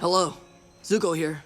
Hello, Zuko here.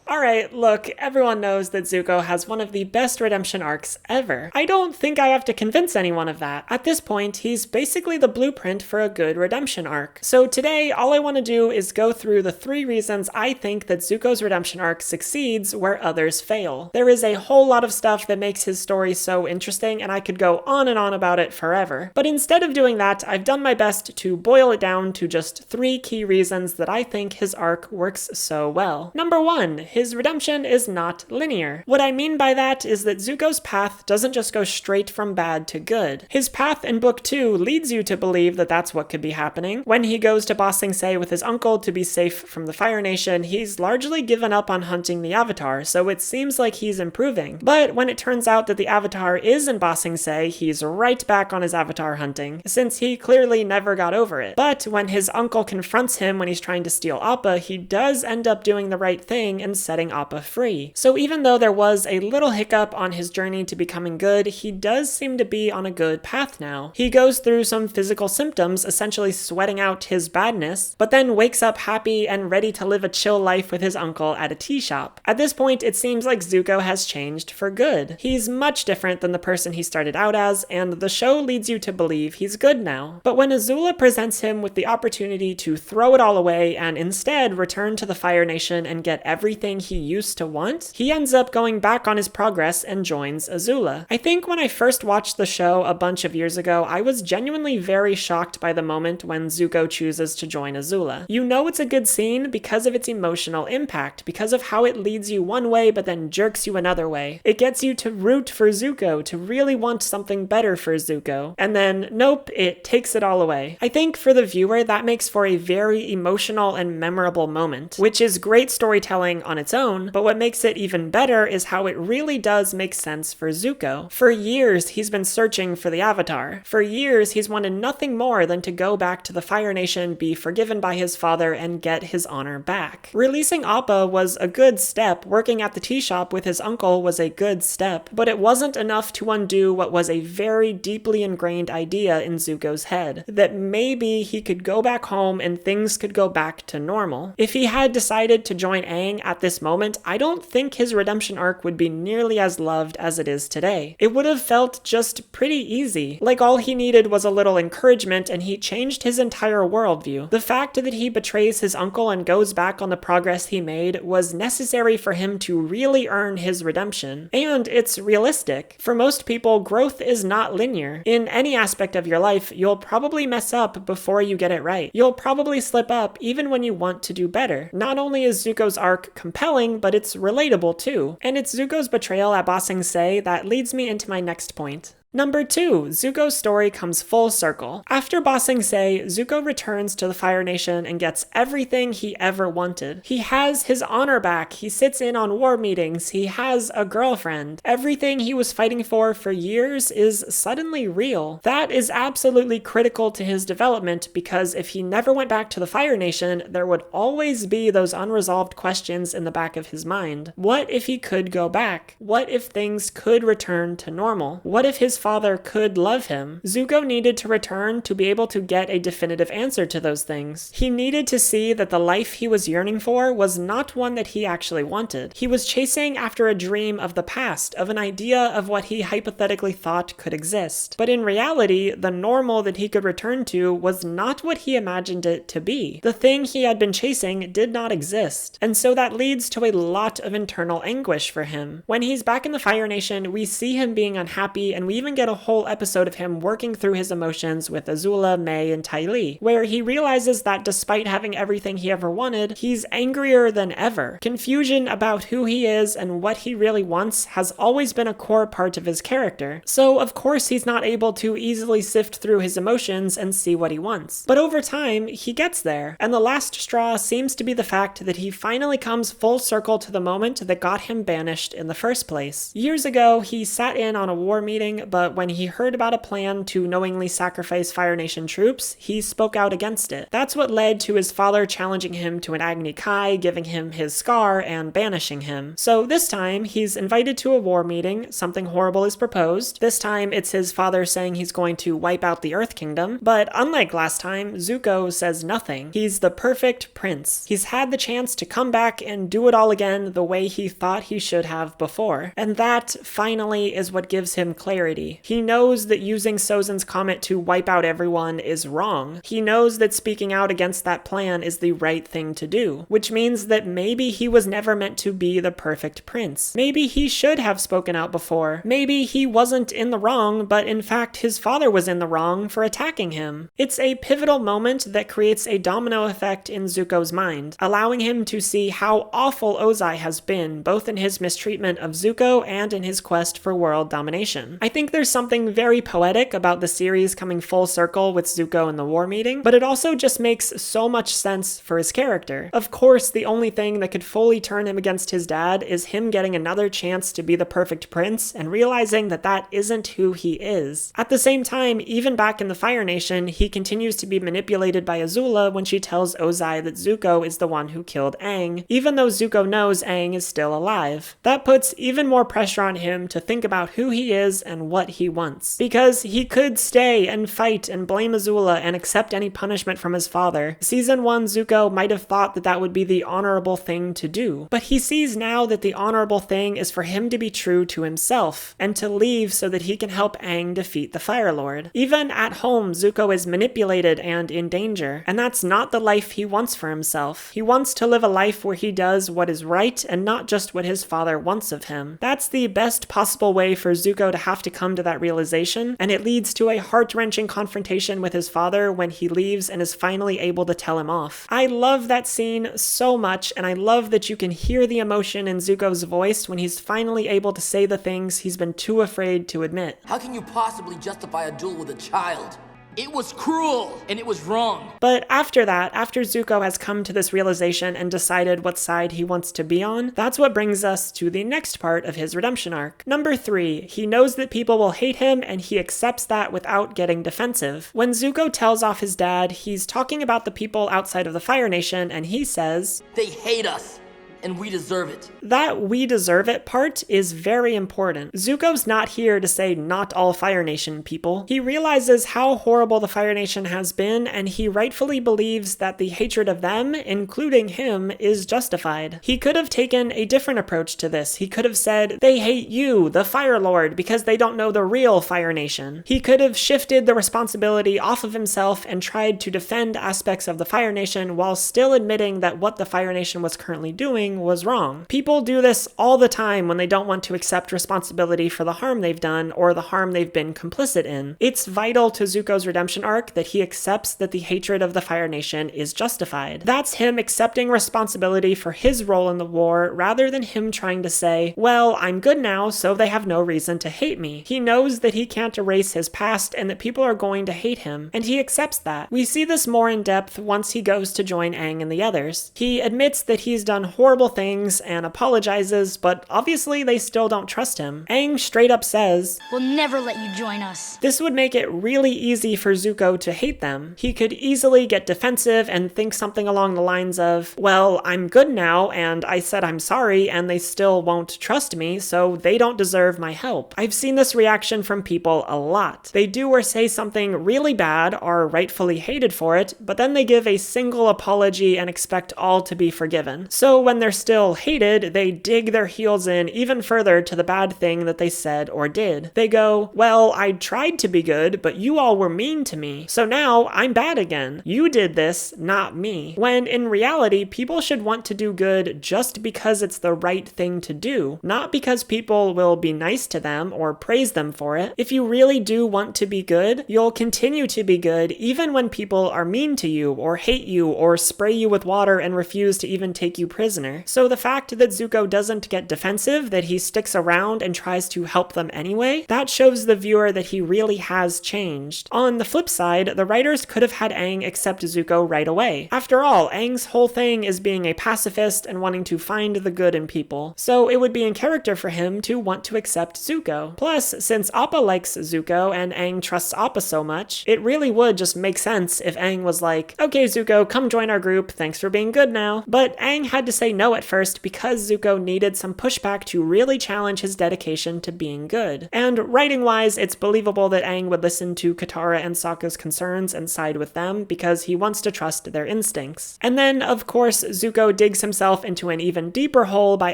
Alright, look, everyone knows that Zuko has one of the best redemption arcs ever. I don't think I have to convince anyone of that. At this point, he's basically the blueprint for a good redemption arc. So today, all I want to do is go through the 3 reasons I think that Zuko's redemption arc succeeds where others fail. There is a whole lot of stuff that makes his story so interesting, and I could go on and on about it forever. But instead of doing that, I've done my best to boil it down to just 3 key reasons that I think his arc works so well. Number 1, his redemption is not linear. What I mean by that is that Zuko's path doesn't just go straight from bad to good. His path in Book 2 leads you to believe that that's what could be happening. When he goes to Ba Sing Se with his uncle to be safe from the Fire Nation, he's largely given up on hunting the Avatar, so it seems like he's improving. But when it turns out that the Avatar is in Ba Sing Se, he's right back on his Avatar hunting, since he clearly never got over it. But when his uncle confronts him when he's trying to steal Appa, he does end up doing the right thing and setting Appa free. So even though there was a little hiccup on his journey to becoming good, he does seem to be on a good path now. He goes through some physical symptoms, essentially sweating out his badness, but then wakes up happy and ready to live a chill life with his uncle at a tea shop. At this point, it seems like Zuko has changed for good. He's much different than the person he started out as, and the show leads you to believe he's good now. But when Azula presents him with the opportunity to throw it all away and instead return to the Fire Nation and get everything he used to want, he ends up going back on his progress and joins Azula. I think when I first watched the show a bunch of years ago, I was genuinely very shocked by the moment when Zuko chooses to join Azula. You know it's a good scene because of its emotional impact, because of how it leads you one way but then jerks you another way. It gets you to root for Zuko, to really want something better for Zuko. And then, nope, it takes it all away. I think for the viewer, that makes for a very emotional and memorable moment, which is great storytelling on its own, but what makes it even better is how it really does make sense for Zuko. For years, he's been searching for the Avatar. For years, he's wanted nothing more than to go back to the Fire Nation, be forgiven by his father, and get his honor back. Releasing Appa was a good step, working at the tea shop with his uncle was a good step, but it wasn't enough to undo what was a very deeply ingrained idea in Zuko's head, that maybe he could go back home and things could go back to normal. If he had decided to join Aang at this moment, I don't think his redemption arc would be nearly as loved as it is today. It would have felt just pretty easy, like all he needed was a little encouragement and he changed his entire worldview. The fact that he betrays his uncle and goes back on the progress he made was necessary for him to really earn his redemption. And it's realistic. For most people, growth is not linear. In any aspect of your life, you'll probably mess up before you get it right. You'll probably slip up even when you want to do better. Not only is Zuko's arc compelling, but it's relatable too. And it's Zuko's betrayal at Ba Sing Se that leads me into my next point. Number 2, Zuko's story comes full circle. After Ba Sing Se, Zuko returns to the Fire Nation and gets everything he ever wanted. He has his honor back, he sits in on war meetings, he has a girlfriend. Everything he was fighting for years is suddenly real. That is absolutely critical to his development because if he never went back to the Fire Nation, there would always be those unresolved questions in the back of his mind. What if he could go back? What if things could return to normal? What if his father could love him? Zuko needed to return to be able to get a definitive answer to those things. He needed to see that the life he was yearning for was not one that he actually wanted. He was chasing after a dream of the past, of an idea of what he hypothetically thought could exist. But in reality, the normal that he could return to was not what he imagined it to be. The thing he had been chasing did not exist. And so that leads to a lot of internal anguish for him. When he's back in the Fire Nation, we see him being unhappy, and we even get a whole episode of him working through his emotions with Azula, Mai, and Ty Lee, where he realizes that despite having everything he ever wanted, he's angrier than ever. Confusion about who he is and what he really wants has always been a core part of his character, so of course he's not able to easily sift through his emotions and see what he wants. But over time, he gets there, and the last straw seems to be the fact that he finally comes full circle to the moment that got him banished in the first place. Years ago, he sat in on a war meeting, but Azula, when he heard about a plan to knowingly sacrifice Fire Nation troops, he spoke out against it. That's what led to his father challenging him to an Agni Kai, giving him his scar, and banishing him. So this time, he's invited to a war meeting, something horrible is proposed. This time, it's his father saying he's going to wipe out the Earth Kingdom, but unlike last time, Zuko says nothing. He's the perfect prince. He's had the chance to come back and do it all again the way he thought he should have before. And that, finally, is what gives him clarity. He knows that using Sozin's comet to wipe out everyone is wrong. He knows that speaking out against that plan is the right thing to do, which means that maybe he was never meant to be the perfect prince. Maybe he should have spoken out before. Maybe he wasn't in the wrong, but in fact his father was in the wrong for attacking him. It's a pivotal moment that creates a domino effect in Zuko's mind, allowing him to see how awful Ozai has been, both in his mistreatment of Zuko and in his quest for world domination. I think there's something very poetic about the series coming full circle with Zuko in the war meeting, but it also just makes so much sense for his character. Of course, the only thing that could fully turn him against his dad is him getting another chance to be the perfect prince and realizing that that isn't who he is. At the same time, even back in the Fire Nation, he continues to be manipulated by Azula when she tells Ozai that Zuko is the one who killed Aang, even though Zuko knows Aang is still alive. That puts even more pressure on him to think about who he is and what he wants. Because he could stay and fight and blame Azula and accept any punishment from his father. Season 1 Zuko might have thought that that would be the honorable thing to do, but he sees now that the honorable thing is for him to be true to himself and to leave so that he can help Aang defeat the Fire Lord. Even at home, Zuko is manipulated and in danger, and that's not the life he wants for himself. He wants to live a life where he does what is right and not just what his father wants of him. That's the best possible way for Zuko to have to come to that realization, and it leads to a heart-wrenching confrontation with his father when he leaves and is finally able to tell him off. I love that scene so much, and I love that you can hear the emotion in Zuko's voice when he's finally able to say the things he's been too afraid to admit. How can you possibly justify a duel with a child? It was cruel, and it was wrong. But after that, after Zuko has come to this realization and decided what side he wants to be on, that's what brings us to the next part of his redemption arc. Number 3, he knows that people will hate him, and he accepts that without getting defensive. When Zuko tells off his dad, he's talking about the people outside of the Fire Nation, and he says, "They hate us, and we deserve it." That "we deserve it" part is very important. Zuko's not here to say not all Fire Nation people. He realizes how horrible the Fire Nation has been, and he rightfully believes that the hatred of them, including him, is justified. He could have taken a different approach to this. He could have said, they hate you, the Fire Lord, because they don't know the real Fire Nation. He could have shifted the responsibility off of himself and tried to defend aspects of the Fire Nation while still admitting that what the Fire Nation was currently doing was wrong. People do this all the time when they don't want to accept responsibility for the harm they've done or the harm they've been complicit in. It's vital to Zuko's redemption arc that he accepts that the hatred of the Fire Nation is justified. That's him accepting responsibility for his role in the war rather than him trying to say, well, I'm good now, so they have no reason to hate me. He knows that he can't erase his past and that people are going to hate him, and he accepts that. We see this more in depth once he goes to join Aang and the others. He admits that he's done horrible things and apologizes, but obviously they still don't trust him. Aang straight up says, "We'll never let you join us." This would make it really easy for Zuko to hate them. He could easily get defensive and think something along the lines of, well, I'm good now, and I said I'm sorry, and they still won't trust me, so they don't deserve my help. I've seen this reaction from people a lot. They do or say something really bad, are rightfully hated for it, but then they give a single apology and expect all to be forgiven. So when they're still hated, they dig their heels in even further to the bad thing that they said or did. They go, well, I tried to be good, but you all were mean to me, so now I'm bad again. You did this, not me. When in reality, people should want to do good just because it's the right thing to do, not because people will be nice to them or praise them for it. If you really do want to be good, you'll continue to be good even when people are mean to you or hate you or spray you with water and refuse to even take you prisoner. either. So the fact that Zuko doesn't get defensive, that he sticks around and tries to help them anyway, that shows the viewer that he really has changed. On the flip side, the writers could have had Aang accept Zuko right away. After all, Aang's whole thing is being a pacifist and wanting to find the good in people, so it would be in character for him to want to accept Zuko. Plus, since Appa likes Zuko and Aang trusts Appa so much, it really would just make sense if Aang was like, okay Zuko, come join our group, thanks for being good now. But Aang had to say no at first because Zuko needed some pushback to really challenge his dedication to being good. And writing-wise, it's believable that Aang would listen to Katara and Sokka's concerns and side with them because he wants to trust their instincts. And then, of course, Zuko digs himself into an even deeper hole by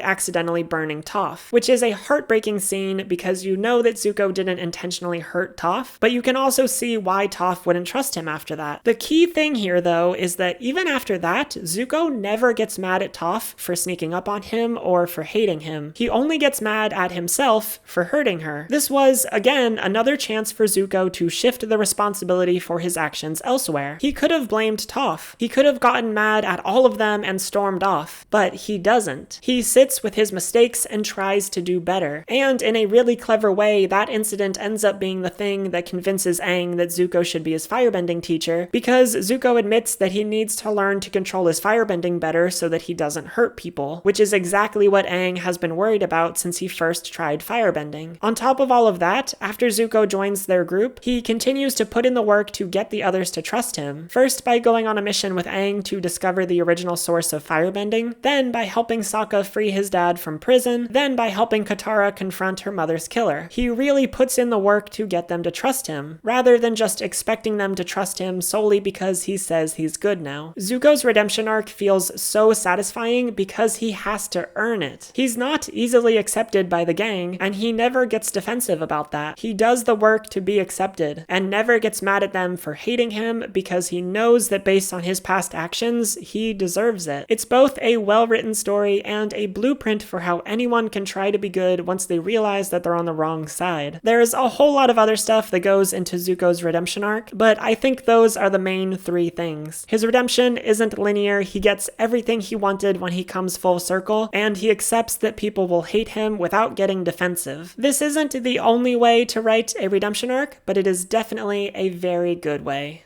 accidentally burning Toph, which is a heartbreaking scene because you know that Zuko didn't intentionally hurt Toph, but you can also see why Toph wouldn't trust him after that. The key thing here, though, is that even after that, Zuko never gets mad at Toph for sneaking up on him or for hating him. He only gets mad at himself for hurting her. This was, again, another chance for Zuko to shift the responsibility for his actions elsewhere. He could have blamed Toph. He could have gotten mad at all of them and stormed off, but he doesn't. He sits with his mistakes and tries to do better. And in a really clever way, that incident ends up being the thing that convinces Aang that Zuko should be his firebending teacher, because Zuko admits that he needs to learn to control his firebending better so that he doesn't hurt people, which is exactly what Aang has been worried about since he first tried firebending. On top of all of that, after Zuko joins their group, he continues to put in the work to get the others to trust him, first by going on a mission with Aang to discover the original source of firebending, then by helping Sokka free his dad from prison, then by helping Katara confront her mother's killer. He really puts in the work to get them to trust him, rather than just expecting them to trust him solely because he says he's good now. Zuko's redemption arc feels so satisfying because he has to earn it. He's not easily accepted by the gang, and he never gets defensive about that. He does the work to be accepted, and never gets mad at them for hating him because he knows that based on his past actions, he deserves it. It's both a well-written story and a blueprint for how anyone can try to be good once they realize that they're on the wrong side. There's a whole lot of other stuff that goes into Zuko's redemption arc, but I think those are the main three things. His redemption isn't linear, he gets everything he wanted when he comes full circle, and he accepts that people will hate him without getting defensive. This isn't the only way to write a redemption arc, but it is definitely a very good way.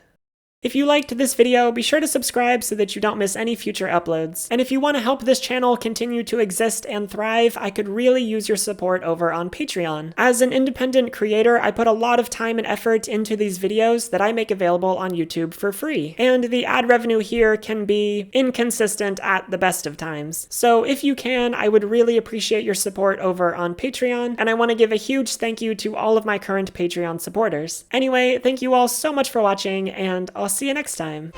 If you liked this video, be sure to subscribe so that you don't miss any future uploads. And if you want to help this channel continue to exist and thrive, I could really use your support over on Patreon. As an independent creator, I put a lot of time and effort into these videos that I make available on YouTube for free. And the ad revenue here can be inconsistent at the best of times. So if you can, I would really appreciate your support over on Patreon, and I want to give a huge thank you to all of my current Patreon supporters. Anyway, thank you all so much for watching, and I'll see you next time.